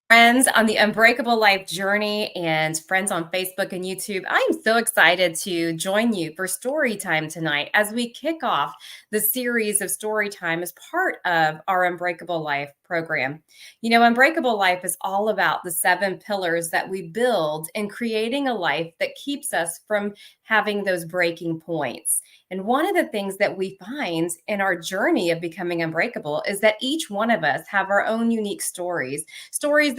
Friends on the Unbreakable Life Journey and friends on Facebook and YouTube. I am so excited to join you for story time tonight as we kick off the series of story time as part of our Unbreakable Life program. You know, Unbreakable Life is all about the 7 pillars that we build in creating a life that keeps us from having those breaking points. And one of the things that we find in our journey of becoming unbreakable is that each one of us have our own unique stories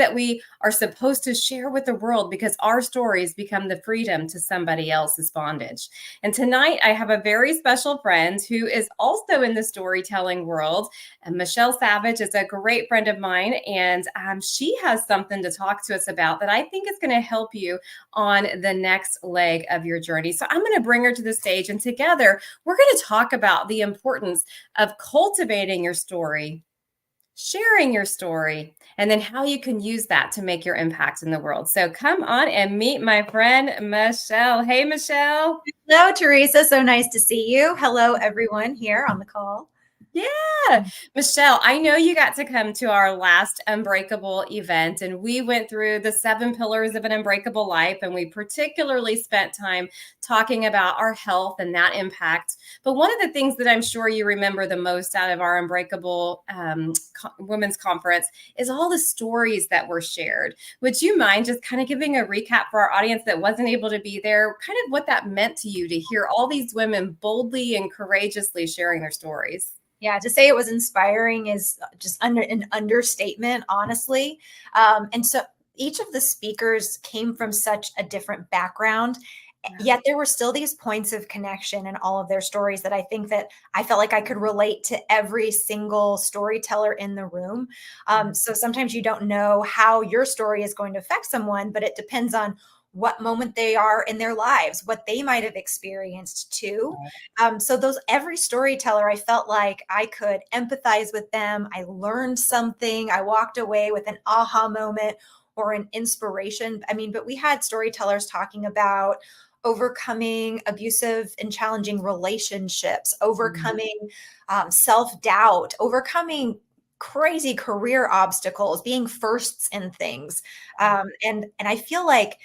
that we are supposed to share with the world because our stories become the freedom to somebody else's bondage. And tonight I have a very special friend who is also in the storytelling world. And Michelle Savage is a great friend of mine, and she has something to talk to us about that I think is going to help you on the next leg of your journey. So I'm going to bring her to the stage, and together we're going to talk about the importance of cultivating your story, sharing your story, and then how you can use that to make your impact in the world. So come on and meet my friend, Michelle. Hey, Michelle. Hello, Teresa. So nice to see you. Hello, everyone here on the call. Yeah. Michelle, I know you got to come to our last Unbreakable event, and we went through the 7 pillars of an unbreakable life, and we particularly spent time talking about our health and that impact. But one of the things that I'm sure you remember the most out of our Unbreakable Women's Conference is all the stories that were shared. Would you mind just kind of giving a recap for our audience that wasn't able to be there, kind of what that meant to you to hear all these women boldly and courageously sharing their stories? Yeah, to say it was inspiring is just an understatement, honestly. And so each of the speakers came from such a different background, yet there were still these points of connection in all of their stories that I think that I felt like I could relate to every single storyteller in the room. So sometimes you don't know how your story is going to affect someone, but it depends on what moment they are in their lives, what they might have experienced too. So every storyteller, I felt like I could empathize with them. I learned something. I walked away with an aha moment or an inspiration. I mean, but we had storytellers talking about overcoming abusive and challenging relationships, overcoming self-doubt, overcoming crazy career obstacles, being firsts in things. And I feel like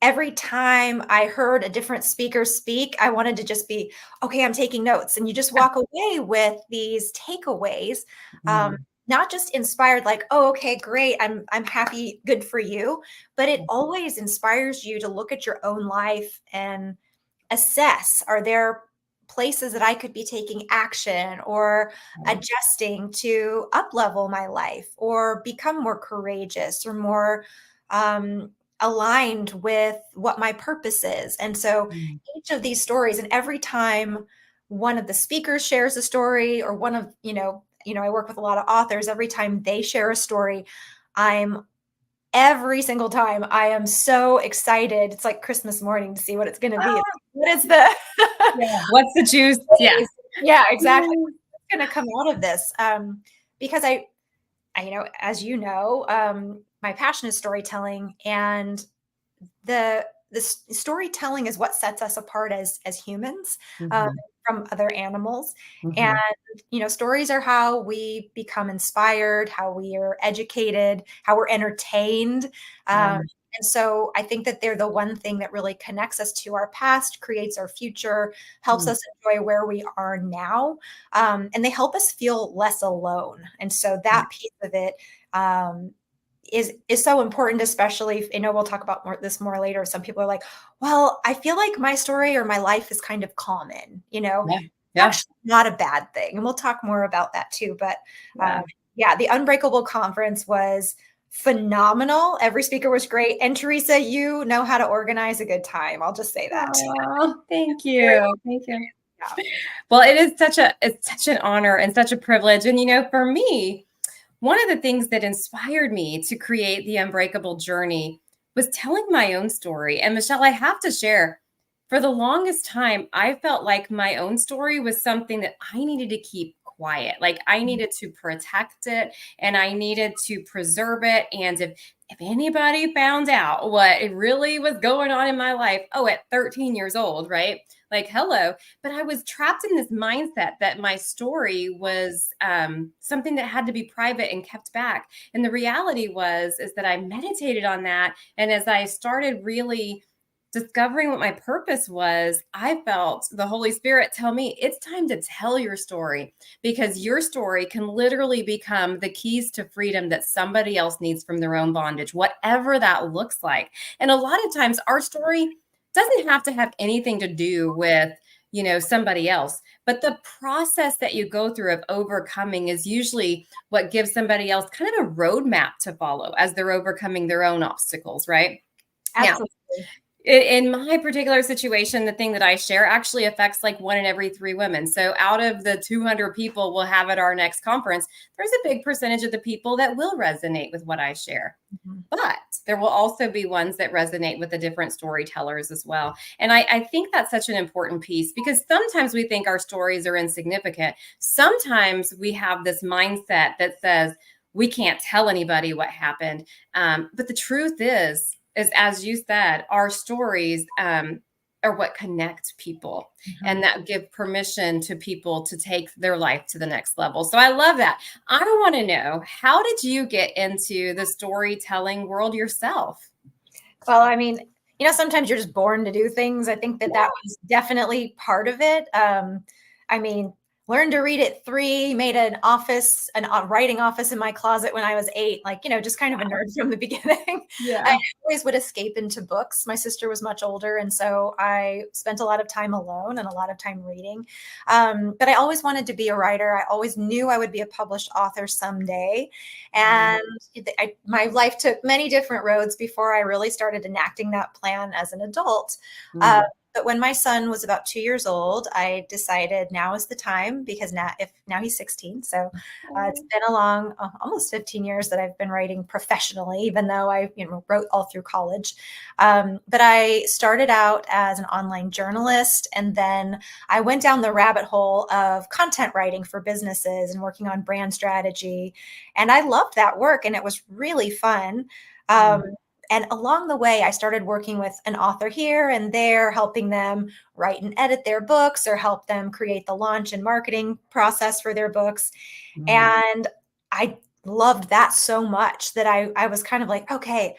every time I heard a different speaker speak, I wanted to just be, okay, I'm taking notes. And you just walk away with these takeaways, not just inspired, like, oh, okay, great. I'm happy. Good for you. But it always inspires you to look at your own life and assess, are there places that I could be taking action or adjusting to up level my life or become more courageous or more aligned with what my purpose is. And so each of these stories, and every time one of the speakers shares a story or one of, I work with a lot of authors, every time they share a story, every single time I am so excited. It's like Christmas morning to see what it's going to be. What is the What's the juice? Yeah, exactly. What's going to come out of this? Because I, as you know, my passion is storytelling, and the storytelling is what sets us apart as humans from other animals. And stories are how we become inspired, how we are educated, how we're entertained. And so I think that they're the one thing that really connects us to our past, creates our future, helps us enjoy where we are now. And they help us feel less alone. And so that piece of it is so important, especially, we'll talk about this more later. Some people are like, well, I feel like my story or my life is kind of common, actually not a bad thing. And we'll talk more about that too. But the Unbreakable Conference was phenomenal. Every speaker was great. And Teresa, you know how to organize a good time. I'll just say that. Oh, thank you. Thank you. Yeah. Well, it's such an honor and such a privilege. And, for me, one of the things that inspired me to create the Unbreakable Journey was telling my own story. And Michelle, I have to share, for the longest time, I felt like my own story was something that I needed to keep quiet. Like I needed to protect it and I needed to preserve it. And if anybody found out what really was going on in my life, at 13 years old, right? Like, hello. But I was trapped in this mindset that my story was something that had to be private and kept back. And the reality is that I meditated on that. And as I started really discovering what my purpose was, I felt the Holy Spirit tell me it's time to tell your story, because your story can literally become the keys to freedom that somebody else needs from their own bondage, whatever that looks like. And a lot of times our story doesn't have to have anything to do with somebody else, but the process that you go through of overcoming is usually what gives somebody else kind of a roadmap to follow as they're overcoming their own obstacles, right? Now, Absolutely. in my particular situation, the thing that I share actually affects like 1 in every 3 women. So out of the 200 people we'll have at our next conference, there's a big percentage of the people that will resonate with what I share. Mhm. But there will also be ones that resonate with the different storytellers as well. And I think that's such an important piece, because sometimes we think our stories are insignificant. Sometimes we have this mindset that says we can't tell anybody what happened. But the truth is, as you said, our stories are what connect people and that give permission to people to take their life to the next level. So I love that. I want to know, how did you get into the storytelling world yourself? Well, I mean, sometimes you're just born to do things. I think that was definitely part of it. I mean, learned to read at 3, made a writing office in my closet when I was 8, like, just kind of a nerd from the beginning. Yeah. I always would escape into books. My sister was much older, and so I spent a lot of time alone and a lot of time reading. But I always wanted to be a writer. I always knew I would be a published author someday. And my life took many different roads before I really started enacting that plan as an adult. But when my son was about 2 years old, I decided now is the time, because now he's 16. So it's been almost 15 years that I've been writing professionally, even though I wrote all through college. But I started out as an online journalist, and then I went down the rabbit hole of content writing for businesses and working on brand strategy. And I loved that work, and it was really fun. And along the way, I started working with an author here and there, helping them write and edit their books or help them create the launch and marketing process for their books. And I loved that so much that I was kind of like, okay,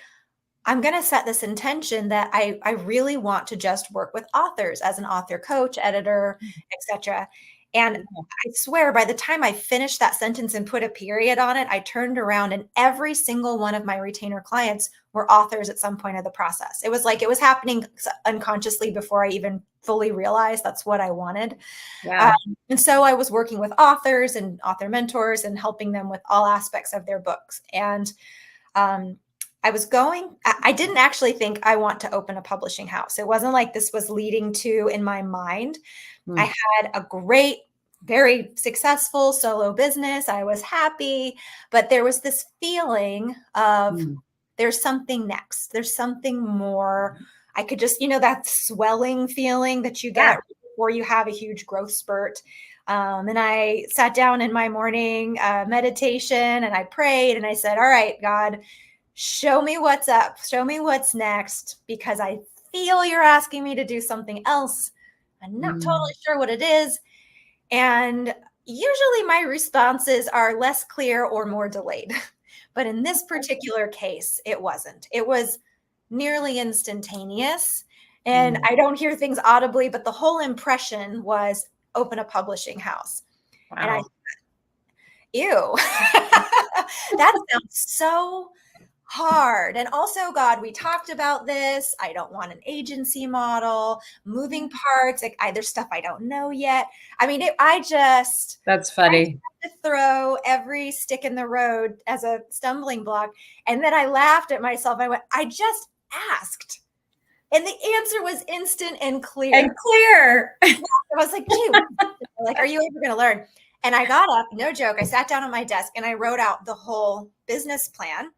I'm going to set this intention that I really want to just work with authors as an author coach, editor, etc. And I swear, by the time I finished that sentence and put a period on it, I turned around and every single one of my retainer clients were authors at some point of the process. It was like it was happening unconsciously before I even fully realized that's what I wanted. Wow. And so I was working with authors and author mentors and helping them with all aspects of their books. And I didn't actually think I want to open a publishing house. It wasn't like this was leading to in my mind. I had a great, very successful solo business. I was happy, but there was this feeling of there's something next. There's something more. I could just, that swelling feeling that you get before you have a huge growth spurt. And I sat down in my morning meditation and I prayed and I said, all right, God, show me what's up. Show me what's next, because I feel you're asking me to do something else. I'm not totally sure what it is. And usually my responses are less clear or more delayed. But in this particular case, it wasn't. It was nearly instantaneous. And I don't hear things audibly, but the whole impression was open a publishing house. Wow. And I thought, ew, that sounds so hard. And also, God, we talked about this. I don't want an agency model, moving parts. Like there's stuff I don't know yet. I mean, That's funny. I to throw every stick in the road as a stumbling block. And then I laughed at myself. I went, I just asked. And the answer was instant and clear. I was like, gee, like, are you ever going to learn? And I got up, no joke. I sat down on my desk and I wrote out the whole business plan.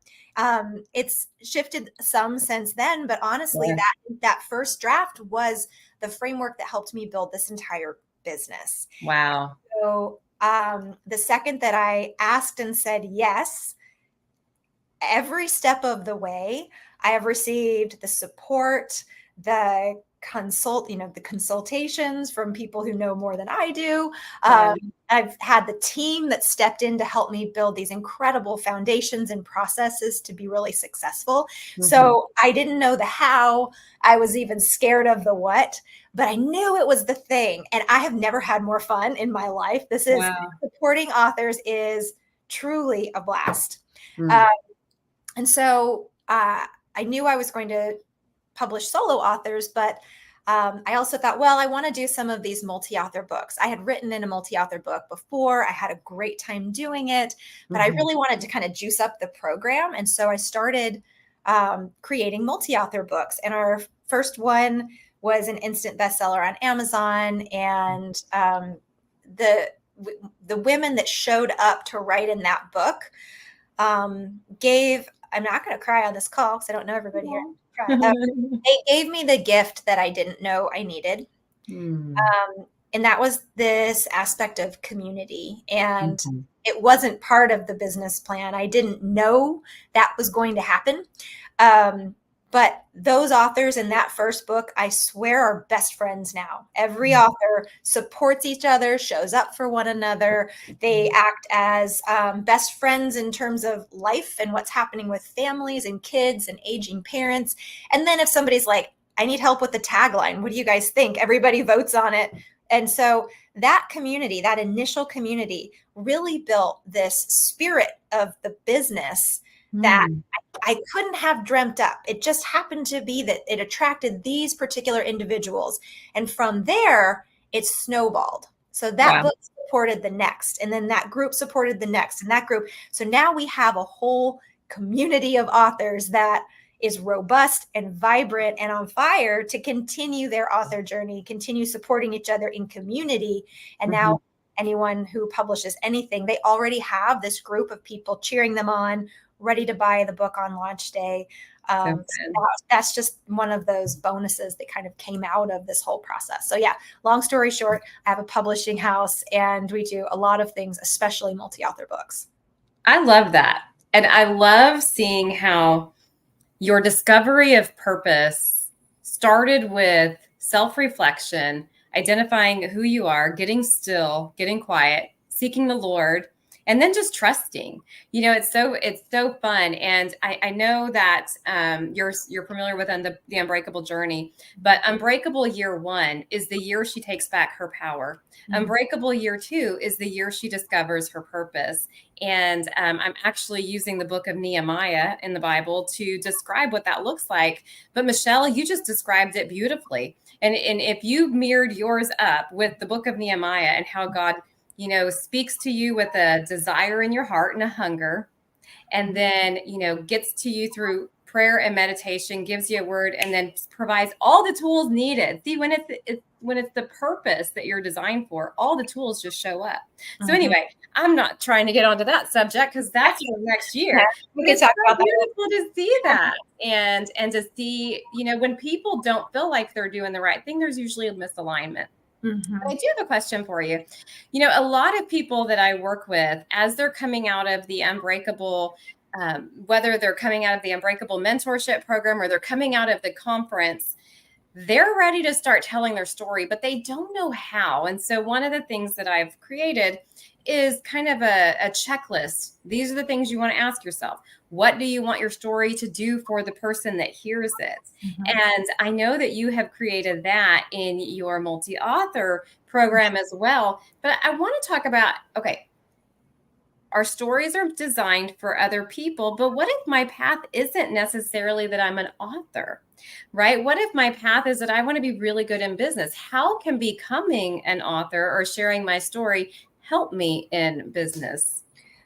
It's shifted some since then, but honestly, that first draft was the framework that helped me build this entire business. Wow. So The second that I asked and said yes, every step of the way, I have received the support, the the consultations from people who know more than I do. Yeah. I've had the team that stepped in to help me build these incredible foundations and processes to be really successful. Mhm. So I didn't know the how. I was even scared of the what, but I knew it was the thing. And I have never had more fun in my life. Wow. Supporting authors is truly a blast. Uh, Mm. and so I knew I was going to publish solo authors, but I also thought, well, I want to do some of these multi-author books. I had written in a multi-author book before. I had a great time doing it, but I Mhm. really wanted to kind of juice up the program. And so I started creating multi-author books. And our first one was an instant bestseller on Amazon. And the the women that showed up to write in that book gave, I'm not going to cry on this call because I don't know everybody here. Cry. They gave me the gift that I didn't know I needed. Mm. And that was this aspect of community. And Mhm. it wasn't part of the business plan. I didn't know that was going to happen. Um, but those authors in that first book, I swear, are best friends now. Every author supports each other, shows up for one another. They act as best friends in terms of life and what's happening with families and kids and aging parents. And then if somebody's like, I need help with the tagline, what do you guys think? Everybody votes on it. And so that community, that initial community, really built this spirit of the business that Mm. I couldn't have dreamt up. It just happened to be that it attracted these particular individuals. And from there, it snowballed. So that Wow. book supported the next, and then that group supported the next, and that group. So now we have a whole community of authors that is robust and vibrant and on fire to continue their author journey, continue supporting each other in community. And Mhm. now anyone who publishes anything, they already have this group of people cheering them on, ready to buy the book on launch day. So So good. that's just one of those bonuses that kind of came out of this whole process. So yeah, long story short, I have a publishing house and we do a lot of things, especially multi-author books. I love that. And I love seeing how your discovery of purpose started with self-reflection, identifying who you are, getting still, getting quiet, seeking the Lord, and then just trusting. It's so fun. And I know that you're familiar with the Unbreakable Journey, but Unbreakable year 1 is the year she takes back her power. Mhm. Unbreakable year 2 is the year she discovers her purpose. And I'm actually using the book of Nehemiah in the Bible to describe what that looks like. But Michelle, you just described it beautifully. And if you mirrored yours up with the book of Nehemiah and how God, speaks to you with a desire in your heart and a hunger, and then gets to you through prayer and meditation, gives you a word, and then provides all the tools needed. See, when it's the purpose that you're designed for, all the tools just show up. So Mhm. anyway, I'm not trying to get onto that subject because that's for next Yeah, year. we But could it's talk so about that. beautiful to see that, and to see, when people don't feel like they're doing the right thing, there's usually a misalignment. But I Mhm. do have a question for you. A lot of people that I work with, as they're coming out of the Unbreakable, whether they're coming out of the Unbreakable mentorship program or they're coming out of the conference, they're ready to start telling their story, but they don't know how. And so one of the things that I've created is kind of a checklist. These are the things you want to ask yourself. What do you want your story to do for the person that hears it? Mhm. And I know that you have created that in your multi-author program as well. But I want to talk about, okay, our stories are designed for other people, but what if my path isn't necessarily that I'm an author, right? What if my path is that I want to be really good in business? How can becoming an author or sharing my story help me in business?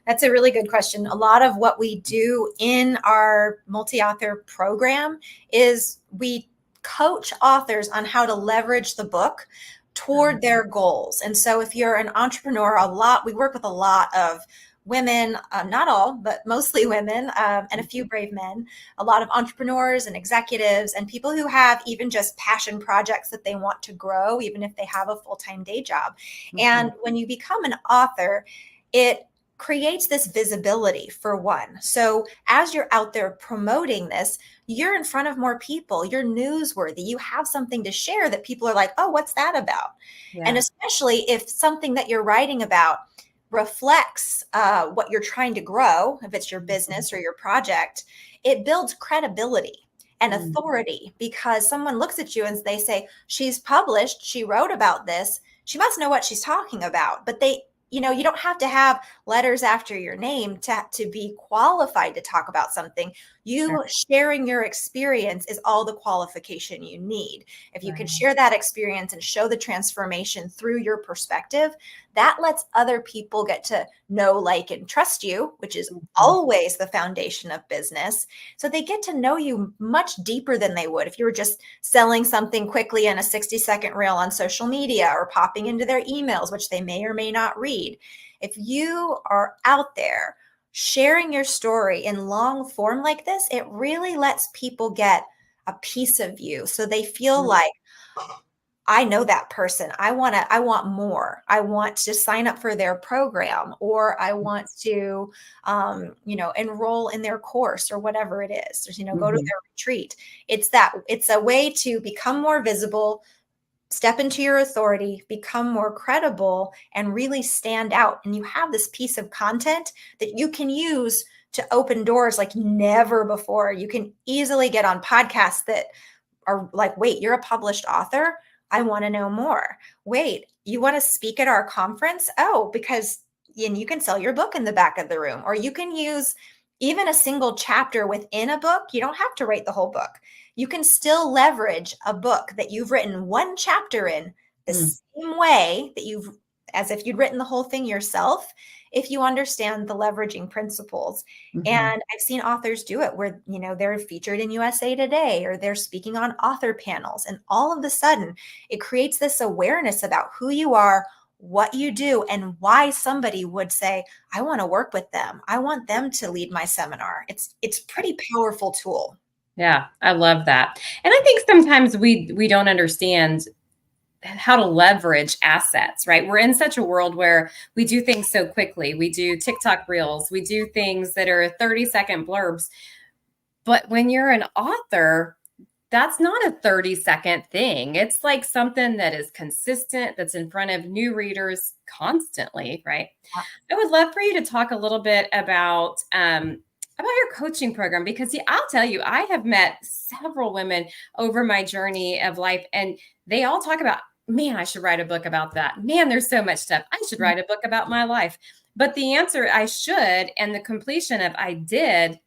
That's a really good question. A lot of what we do in our multi-author program is we coach authors on how to leverage the book toward their goals. And so if you're an entrepreneur, we work with a lot of women, not all, but mostly women, and a few brave men, a lot of entrepreneurs and executives and people who have even just passion projects that they want to grow, even if they have a full-time day job. Mhm. And when you become an author, it creates this visibility for one. So as you're out there promoting this, you're in front of more people, you're newsworthy, you have something to share that people are like, oh, what's that about? And Yeah. especially if something that you're writing about reflects what you're trying to grow, if it's your Mhm. business or your project, it builds credibility and Mm. authority because someone looks at you and they say, she's published, she wrote about this, she must know what she's talking about. But you don't have to have letters after your name to be qualified to talk about something. Sure. You sharing your experience is all the qualification you need. If you can Right. share that experience and show the transformation through your perspective, that lets other people get to know, like, and trust you, which is Mhm. always the foundation of business. So they get to know you much deeper than they would if you were just selling something quickly in a 60-second reel on social media or popping into their emails, which they may or may not read. If you are out there sharing your story in long form like this, it really lets people get a piece of you. So they feel Mm. like, I know that person. I want more. I want to sign up for their program, or I want to, enroll in their course or whatever it is, go to Mhm. their retreat. It's a way to become more visible, step into your authority, become more credible, and really stand out. And you have this piece of content that you can use to open doors like never before. You can easily get on podcasts that are like, wait, you're a published author? I want to know more. Wait, you want to speak at our conference? Oh, because and you can sell your book in the back of the room, or you can use even a single chapter within a book. You don't have to write the whole book. You can still leverage a book that you've written one chapter in the Mm. same way that as if you'd written the whole thing yourself, if you understand the leveraging principles. Mhm. And I've seen authors do it where, they're featured in USA Today or they're speaking on author panels. And all of a sudden, it creates this awareness about who you are, what you do, and why somebody would say, I want to work with them. I want them to lead my seminar. It's pretty powerful tool. Yeah, I love that. And I think sometimes we don't understand how to leverage assets, right? We're in such a world where we do things so quickly. We do TikTok reels, we do things that are 30-second blurbs. But when you're an author, that's not a 30-second thing. It's like something that is consistent, that's in front of new readers constantly, right? I would love for you to talk a little bit about your coaching program because I'll tell you, I have met several women over my journey of life, and they all talk about, man, I should write a book about that. Man, there's so much stuff. I should write a book about my life. But the answer I should and the completion of I did,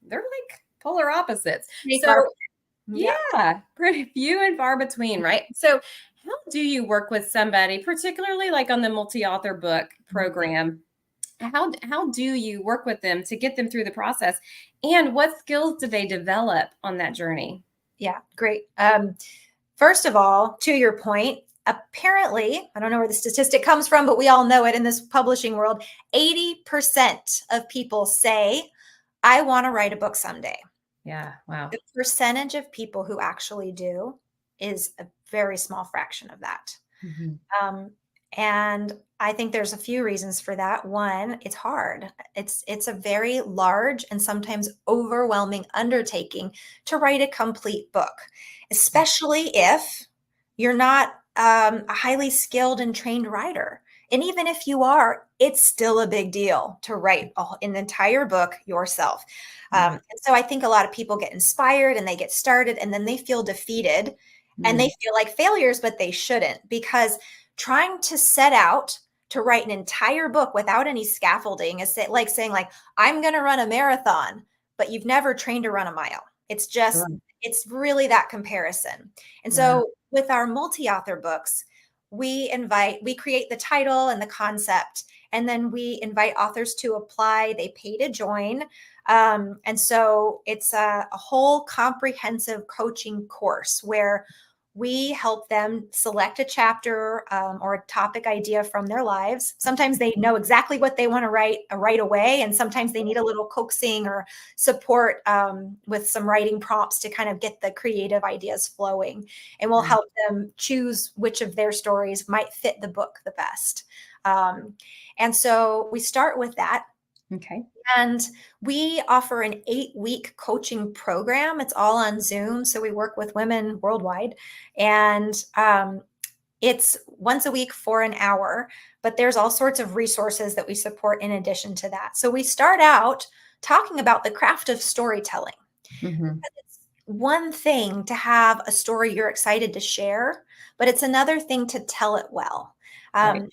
they're like polar opposites. Pretty far. So Yeah. yeah, pretty few and far between, right? So, how do you work with somebody, particularly like on the multi-author book program? How do you work with them to get them through the process? And what skills do they develop on that journey? Yeah, great. First of all, to your point, apparently, I don't know where the statistic comes from, but we all know it in this publishing world, 80% of people say, I want to write a book someday. Yeah, wow. The percentage of people who actually do is a very small fraction of that. Mhm. Um, and I think there's a few reasons for that. One, it's hard. It's a very large and sometimes overwhelming undertaking to write a complete book, especially if you're not a highly skilled and trained writer. And even if you are, it's still a big deal to write an entire book yourself. Yeah. And so I think a lot of people get inspired and they get started and then they feel defeated and they Mm. feel like failures, but they shouldn't, because trying to set out to write an entire book without any scaffolding is like saying, like, I'm going to run a marathon, but you've never trained to run a mile. It's just, Sure. it's really that comparison. And Wow. so with our multi-author books, we create the title and the concept, and then we invite authors to apply. They pay to join. And so it's a whole comprehensive coaching course where we help them select a chapter or a topic idea from their lives. Sometimes they know exactly what they want to write right away, and sometimes they need a little coaxing or support with some writing prompts to kind of get the creative ideas flowing. And we'll Right. help them choose which of their stories might fit the book the best. Um, and so we start with that. Okay. And we offer an 8-week coaching program. It's all on Zoom. So we work with women worldwide. And it's once a week for an hour, but there's all sorts of resources that we support in addition to that. So we start out talking about the craft of storytelling. Hmm. It's one thing to have a story you're excited to share, but it's another thing to tell it well. Right. Um,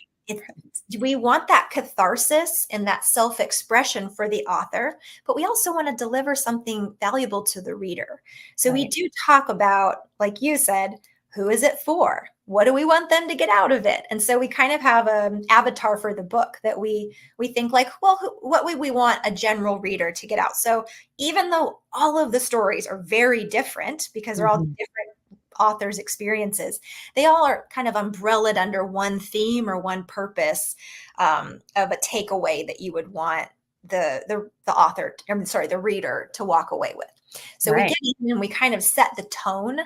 we want that catharsis and that self-expression for the author, but we also want to deliver something valuable to the reader. So we Right. do talk about, like you said, who is it for? What do we want them to get out of it? And so we kind of have an avatar for the book that we think like, well, what would we want a general reader to get out? So even though all of the stories are very different because they're all Hmm. different authors' experiences, they all are kind of umbrellaed under one theme or one purpose of a takeaway that you would want the author, I'm sorry, the reader to walk away with. So we Right. get in and we kind of set the tone,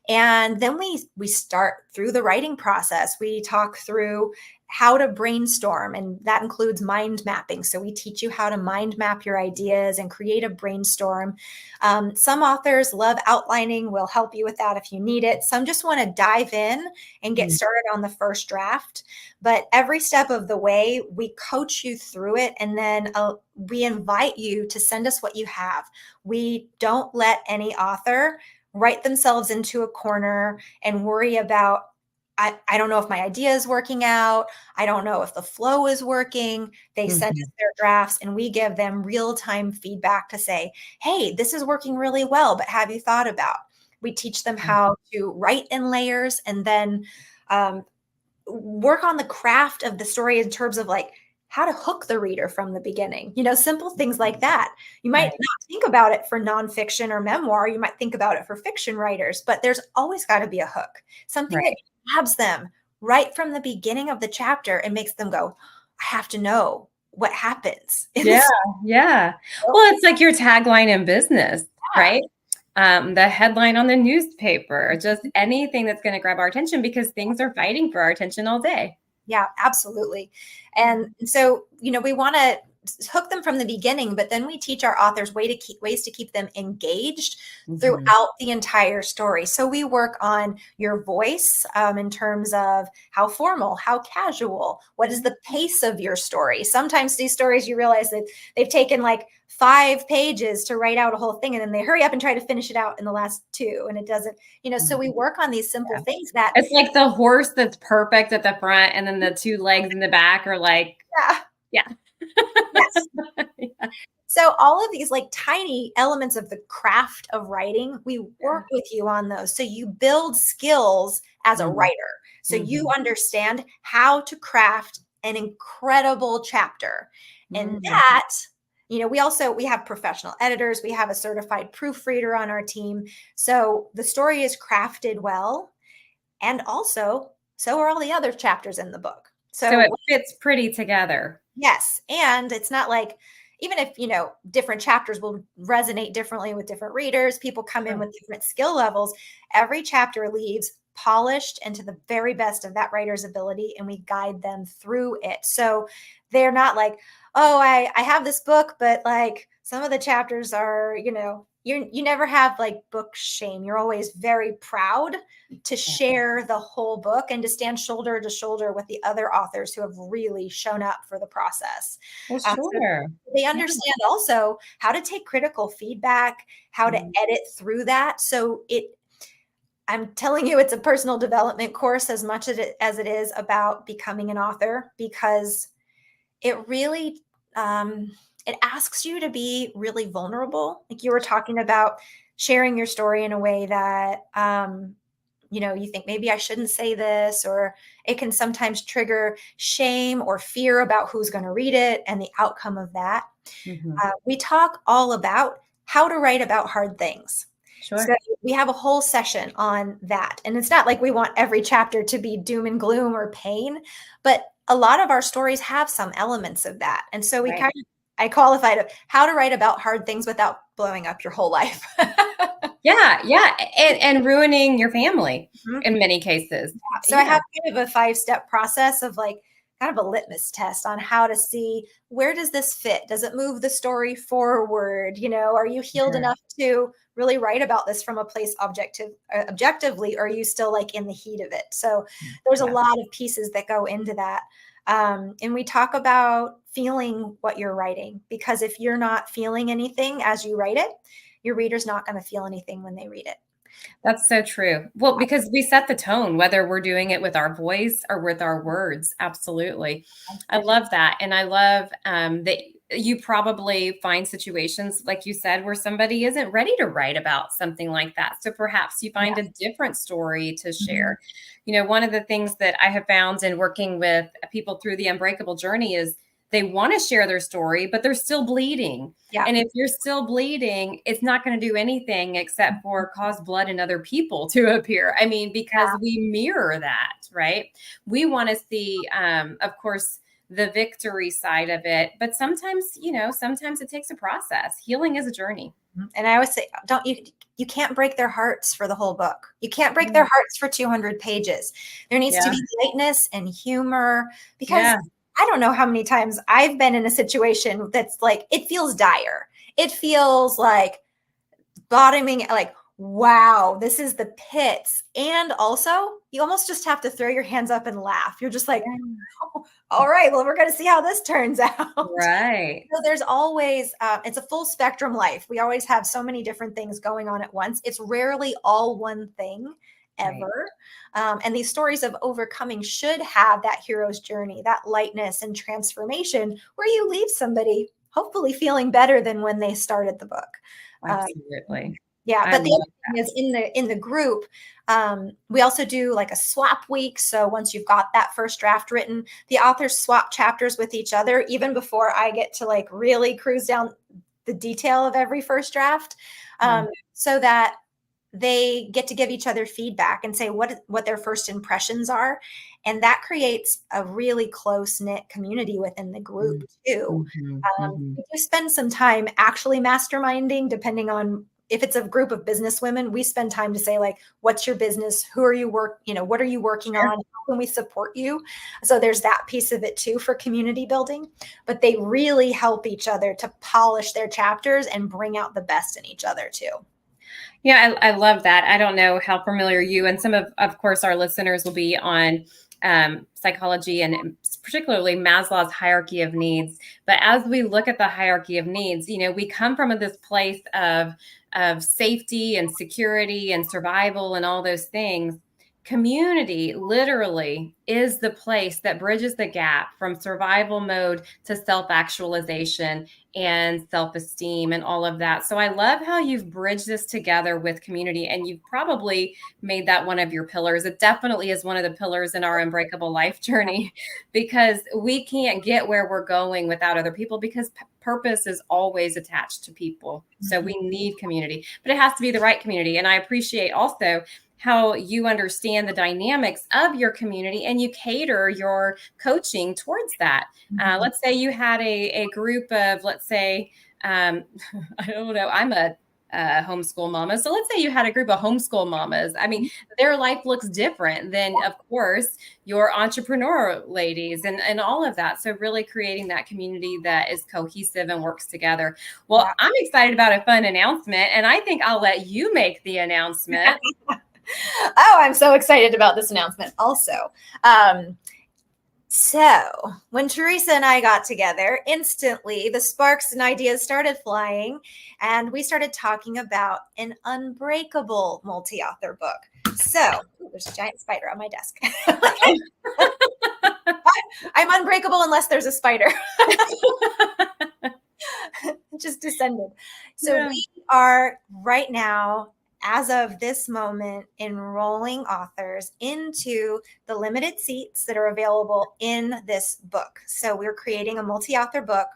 and then we start through the writing process. We talk through how to brainstorm, and that includes mind mapping. So we teach you how to mind map your ideas and create a brainstorm. Some authors love outlining. We'll help you with that if you need it. Some just want to dive in and get Mm. started on the first draft. But every step of the way, we coach you through it, and then we invite you to send us what you have. We don't let any author write themselves into a corner and worry about, I don't know if my idea is working out. I don't know if the flow is working. They send Mhm. us their drafts and we give them real-time feedback to say, hey, this is working really well, but have you thought about? We teach them Right. how to write in layers and then um, work on the craft of the story in terms of like how to hook the reader from the beginning. Simple things like that. You might Right. not think about it for nonfiction or memoir. You might think about it for fiction writers, but there's always got to be a hook, something that Right. grabs them right from the beginning of the chapter and makes them go, I have to know what happens in Yeah. this. Yeah. Well, it's like your tagline in business, Yeah. right? The headline on the newspaper, just anything that's going to grab our attention because things are fighting for our attention all day. Yeah, absolutely. And so, we want to hook them from the beginning, but then we teach our authors ways to keep them engaged Mhm. throughout the entire story. So we work on your voice in terms of how formal, how casual, what is the pace of your story. Sometimes these stories, you realize that they've taken like 5 pages to write out a whole thing, and then they hurry up and try to finish it out in the last two, and it doesn't, so we work on these simple Yeah. things that, It's like the horse that's perfect at the front and then the two legs in the back are like, yeah, yeah. yes. Yeah. So all of these like tiny elements of the craft of writing, we Yeah. work with you on those. So you build skills as a Mhm. writer. So you Mhm. understand how to craft an incredible chapter. And Mhm. that, we have professional editors, we have a certified proofreader on our team. So the story is crafted well, and also so are all the other chapters in the book. So it So fits pretty together. yes. And it's not like, even if, different chapters will resonate differently with different readers, people come in Sure. with different skill levels, every chapter leaves polished and to the very best of that writer's ability, and we guide them through it. So they're not like, oh, I have this book, but like some of the chapters are, you never have like book shame. You're always very proud to Yeah. share the whole book and to stand shoulder to shoulder with the other authors who have really shown up for the process. Well, So sure. they Yeah. understand also how to take critical feedback, how to Mhm. edit through that. So I'm telling you, it's a personal development course as much as it is about becoming an author, because it really it asks you to be really vulnerable. Like you were talking about sharing your story in a way that you think maybe I shouldn't say this, or it can sometimes trigger shame or fear about who's going to read it and the outcome of that. Mhm. We talk all about how to write about hard things. Sure. So we have a whole session on that. And it's not like we want every chapter to be doom and gloom or pain, but a lot of our stories have some elements of that. And so Right. I qualified it how to write about hard things without blowing up your whole life. Yeah, yeah, and ruining your family Mhm. in many cases. So I Yeah, have kind of a 5-step process of like kind of a litmus test on how to see where does this fit? Does it move the story forward? Are you healed sure. enough to really write about this from a place objectively, or are you still like in the heat of it? So there's a Yeah. lot of pieces that go into that. And we talk about feeling what you're writing, because if you're not feeling anything as you write it, your reader's not going to feel anything when they read it. That's so true. Well, because we set the tone, whether we're doing it with our voice or with our words. Absolutely. I love that. And I love that you probably find situations, like you said, where somebody isn't ready to write about something like that. So perhaps you find a Yes. different story to Mhm. share. One of the things that I have found in working with people through the Unbreakable journey is they want to share their story, but they're still bleeding. Yeah. And if you're still bleeding, it's not going to do anything except for cause blood in other people to appear. I mean, because Yeah. we mirror that, right? We want to see, of course, the victory side of it. But sometimes, sometimes it takes a process. Healing is a journey. And I always say, don't you can't break their hearts for the whole book. You can't break their Mm. hearts for 200 pages. There needs to Yeah. be lightness and humor, because Yeah. I don't know how many times I've been in a situation that's like, it feels dire. It feels like bottoming, like, wow, this is the pits. And also, you almost just have to throw your hands up and laugh. You're just like, oh, all right, well, we're going to see how this turns out. Right. So there's always, it's a full spectrum life. We always have so many different things going on at once. It's rarely all one thing Right. ever. And these stories of overcoming should have that hero's journey, that lightness and transformation, where you leave somebody hopefully feeling better than when they started the book. Um, Absolutely. yeah, I but the love other thing is in the group, we also do like a swap week. So once you've got that first draft written, the authors swap chapters with each other even before I get to like really cruise down the detail of every first draft, that. so that they get to give each other feedback and say what their first impressions are, and that creates a really close knit community within the group Mm. too. Mhm, mhm. We do spend some time actually masterminding, depending on if it's a group of business women. We spend time to say like, what's your business? Who are you what are you working Sure. on? How can we support you? So there's that piece of it too for community building, but they really help each other to polish their chapters and bring out the best in each other too. Yeah, I love that. I don't know how familiar you and some of course, our listeners will be on psychology and particularly Maslow's hierarchy of needs. But as we look at the hierarchy of needs, we come from this place of safety and security and survival and all those things. Community literally is the place that bridges the gap from survival mode to self actualization and self esteem and all of that. So I love how you've bridged this together with community, and you've probably made that one of your pillars. It definitely is one of the pillars in our Unbreakable Life journey because we can't get where we're going without other people, because purpose is always attached to people. So Mhm. we need community, but it has to be the right community. And I appreciate also how you understand the dynamics of your community and you cater your coaching towards that. Mhm. Let's say you had a group of, let's say, I don't know, I'm a homeschool mama. So let's say you had a group of homeschool mamas. I mean, their life looks different than, of course, your entrepreneur ladies and all of that. So really creating that community that is cohesive and works together. Well, Yeah. I'm excited about a fun announcement, and I think I'll let you make the announcement. Oh, I'm so excited about this announcement also. Um, so when Teresa and I got together, instantly the sparks and ideas started flying, and we started talking about an unbreakable multi-author book. So ooh, there's a giant spider on my desk. I'm unbreakable unless there's a spider. Just descended. So Yeah. we are right now, as of this moment, enrolling authors into the limited seats that are available in this book. So we're creating a multi-author book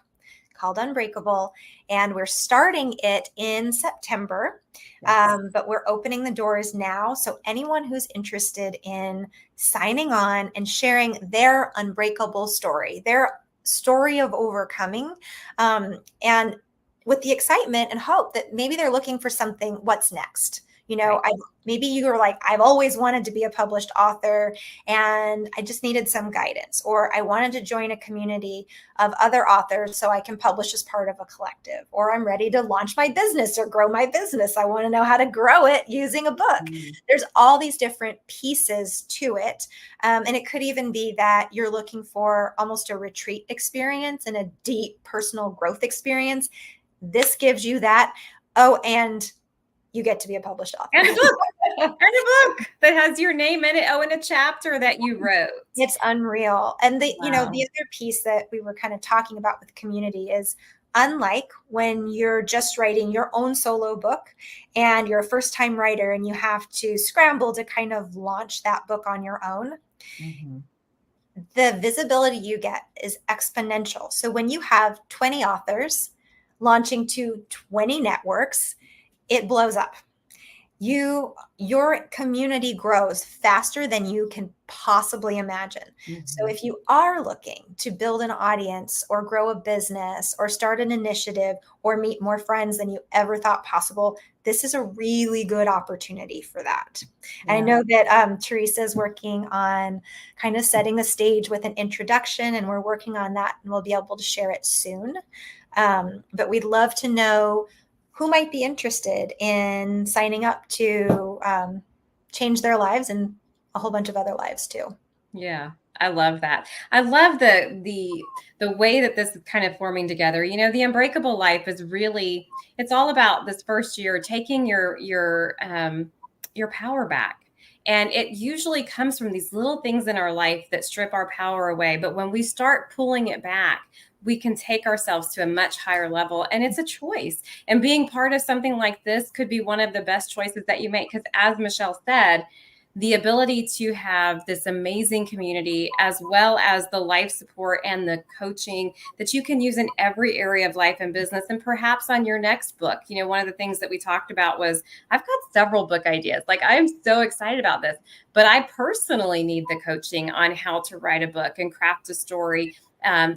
called Unbreakable, and we're starting it in September. Yes. But we're opening the doors now. So anyone who's interested in signing on and sharing their unbreakable story, their story of overcoming, and with the excitement and hope that maybe they're looking for something, what's next? Right. Maybe you were like, I've always wanted to be a published author and I just needed some guidance, or I wanted to join a community of other authors so I can publish as part of a collective, or I'm ready to launch my business or grow my business. I want to know how to grow it using a book. Mm. There's all these different pieces to it. And it could even be that you're looking for almost a retreat experience and a deep personal growth experience. This gives you that. Oh, and you get to be a published author. And a book. And a book that has your name in it. Oh, and a chapter that you wrote. It's unreal. And the Wow. other piece that we were kind of talking about with community is, unlike when you're just writing your own solo book and you're a first time writer and you have to scramble to kind of launch that book on your own, Mm-hmm. the visibility you get is exponential. So when you have 20 authors launching to 20 networks, it blows up. Your community grows faster than you can possibly imagine. Mm-hmm. So if you are looking to build an audience or grow a business or start an initiative or meet more friends than you ever thought possible, this is a really good opportunity for that. Yeah. And I know that Teresa is working on kind of setting the stage with an introduction, and we're working on that, and we'll be able to share it soon. But we'd love to know who might be interested in signing up to change their lives and a whole bunch of other lives too. Yeah, I love that. I love the way that this is kind of forming together. The Unbreakable Life is really, it's all about this first year taking your power back. And it usually comes from these little things in our life that strip our power away. But when we start pulling it back, we can take ourselves to a much higher level. And it's a choice. And being part of something like this could be one of the best choices that you make. Because as Michelle said, the ability to have this amazing community, as well as the life support and the coaching that you can use in every area of life and business, and perhaps on your next book. One of the things that we talked about was, I've got several book ideas. Like, I'm so excited about this, but I personally need the coaching on how to write a book and craft a story,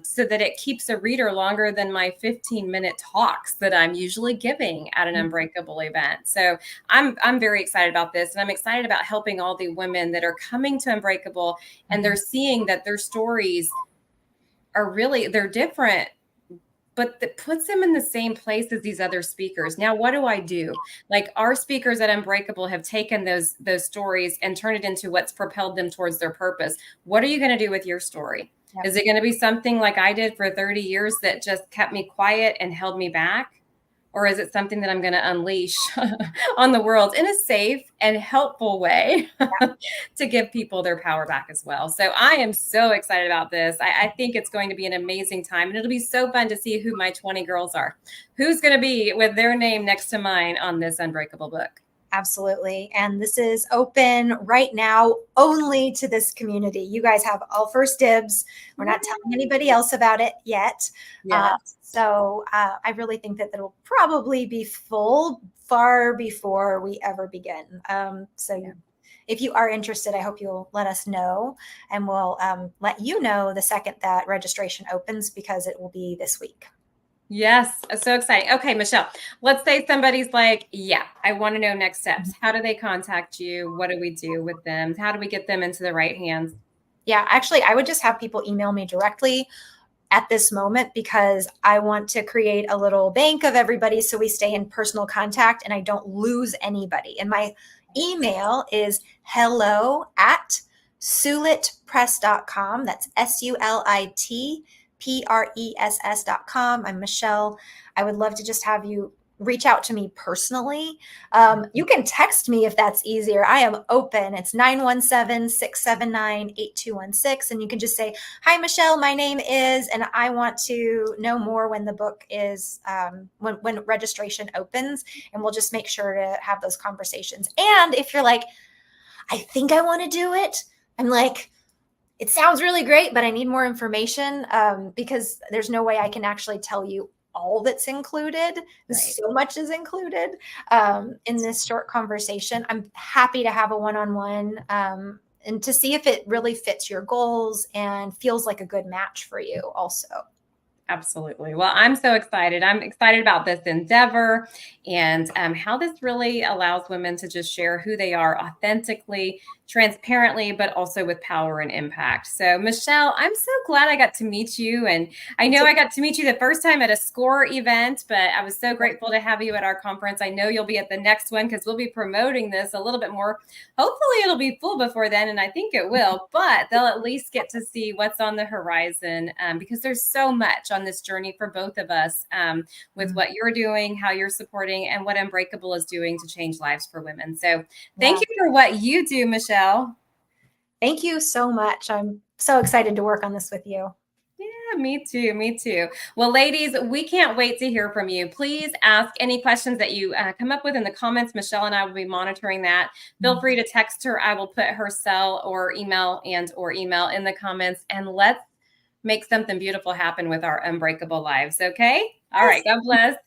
so that it keeps a reader longer than my 15-minute talks that I'm usually giving at an Unbreakable event. So I'm very excited about this, and I'm excited about helping all the women that are coming to Unbreakable, and they're seeing that their stories are really, they're different, but that puts them in the same place as these other speakers. Now, what do I do? Like, our speakers at Unbreakable have taken those stories and turned it into what's propelled them towards their purpose. What are you going to do with your story? Yep. Is it going to be something like I did for 30 years that just kept me quiet and held me back? Or is it something that I'm going to unleash on the world in a safe and helpful way to give people their power back as well? So I am so excited about this. I think it's going to be an amazing time, and it'll be so fun to see who my 20 girls are. Who's going to be with their name next to mine on this Unbreakable book? Absolutely. And this is open right now only to this community. You guys have all first dibs. We're not telling anybody else about it yet. So I really think that it'll probably be full far before we ever begin. If you are interested, I hope you'll let us know, and we'll let you know the second that registration opens, because it will be this week. Yes. So exciting. Okay, Michelle, let's say somebody's like, yeah, I want to know next steps. How do they contact you? What do we do with them? How do we get them into the right hands? Yeah, actually, I would just have people email me directly at this moment, because I want to create a little bank of everybody so we stay in personal contact and I don't lose anybody. And my email is hello@sulitpress.com. That's SULITPRESS.com. I'm Michelle. I would love to just have you reach out to me personally. You can text me if that's easier. I am open. It's 917-679-8216. And you can just say, hi, Michelle, my name is, and I want to know more when the book is, when registration opens, and we'll just make sure to have those conversations. And if you're like, I think I want to do it, I'm like, it sounds really great, but I need more information, because there's no way I can actually tell you all that's included. Right. So much is included in this short conversation. I'm happy to have a one-on-one, and to see if it really fits your goals and feels like a good match for you also. Absolutely. Well, I'm so excited. I'm excited about this endeavor and how this really allows women to just share who they are authentically, transparently, but also with power and impact. So, Michelle, I'm so glad I got to meet you. And I know I got to meet you the first time at a SCORE event, but I was so grateful to have you at our conference. I know you'll be at the next one because we'll be promoting this a little bit more. Hopefully, it'll be full before then, and I think it will, but they'll at least get to see what's on the horizon because there's so much on this journey for both of us with what you're doing, how you're supporting, and what Un-Breakable is doing to change lives for women. So thank you for what you do, Michelle. Thank you so much. I'm so excited to work on this with you. Yeah, me too. Me too. Well, ladies, we can't wait to hear from you. Please ask any questions that you come up with in the comments. Michelle and I will be monitoring that. Feel free to text her. I will put her cell or email in the comments, and let's make something beautiful happen with our Un-Breakable lives. Okay. All right. God bless.